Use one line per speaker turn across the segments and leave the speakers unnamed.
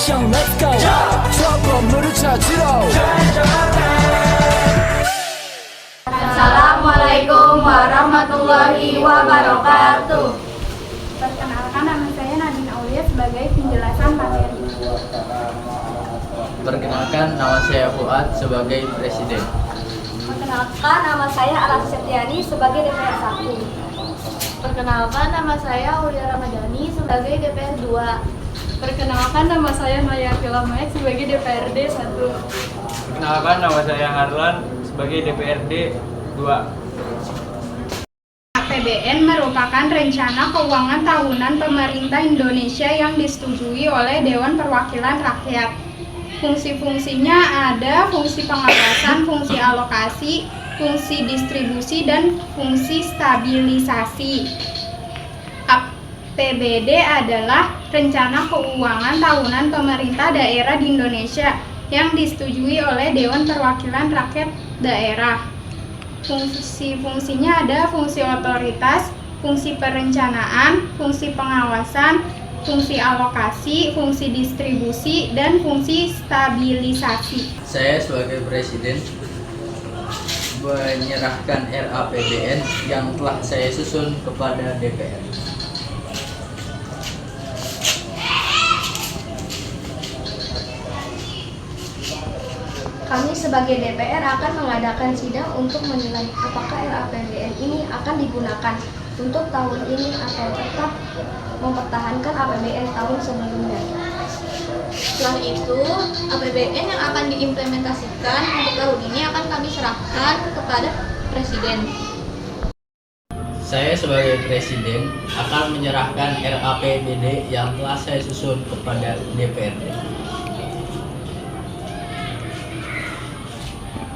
action, let's go. 추억 건물을 찾으러.
Assalamualaikum warahmatullahi wabarakatuh.
Perkenalkan, nama saya Nadine Aulia sebagai penjelasan materi.
Perkenalkan, nama saya Fuad sebagai presiden.
Perkenalkan, nama saya Aras Setiani sebagai DPR 1. Perkenalkan, nama saya Aulia Ramadhani sebagai DPR 2.
Perkenalkan, nama saya Maya Filamaek sebagai DPRD 1.
Perkenalkan, nama saya Harlan sebagai DPRD 2.
APBN merupakan rencana keuangan tahunan pemerintah Indonesia yang disetujui oleh Dewan Perwakilan Rakyat. Fungsi-fungsinya ada fungsi pengawasan, fungsi alokasi, fungsi distribusi, dan fungsi stabilisasi. APBD adalah rencana keuangan tahunan pemerintah daerah di Indonesia yang disetujui oleh Dewan Perwakilan Rakyat Daerah. Fungsi-fungsinya ada fungsi otoritas, fungsi perencanaan, fungsi pengawasan, fungsi alokasi, fungsi distribusi, dan fungsi stabilisasi.
Saya sebagai presiden menyerahkan RAPBN yang telah saya susun kepada DPR.
Kami sebagai DPR akan mengadakan sidang untuk menilai apakah RAPBN ini akan digunakan untuk tahun ini atau tetap mempertahankan APBN tahun sebelumnya. Setelah itu, APBN yang akan diimplementasikan untuk tahun ini akan kami serahkan kepada Presiden.
Saya sebagai presiden akan menyerahkan RAPBD yang telah saya susun kepada DPRD.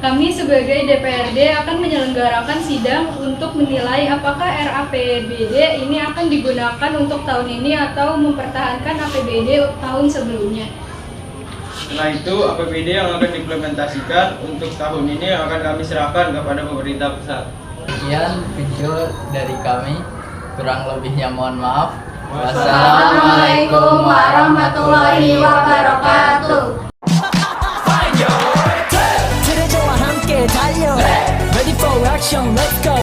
Kami sebagai DPRD akan menyelenggarakan sidang untuk menilai apakah RAPBD ini akan digunakan untuk tahun ini atau mempertahankan APBD tahun sebelumnya.
Setelah itu, APBD yang akan diimplementasikan untuk tahun ini akan kami serahkan kepada pemerintah pusat.
Sekian video dari kami, kurang lebihnya mohon maaf.
Wassalamualaikum warahmatullahi wabarakatuh.
들의 저와 함께 달려. Ready for action, let's go.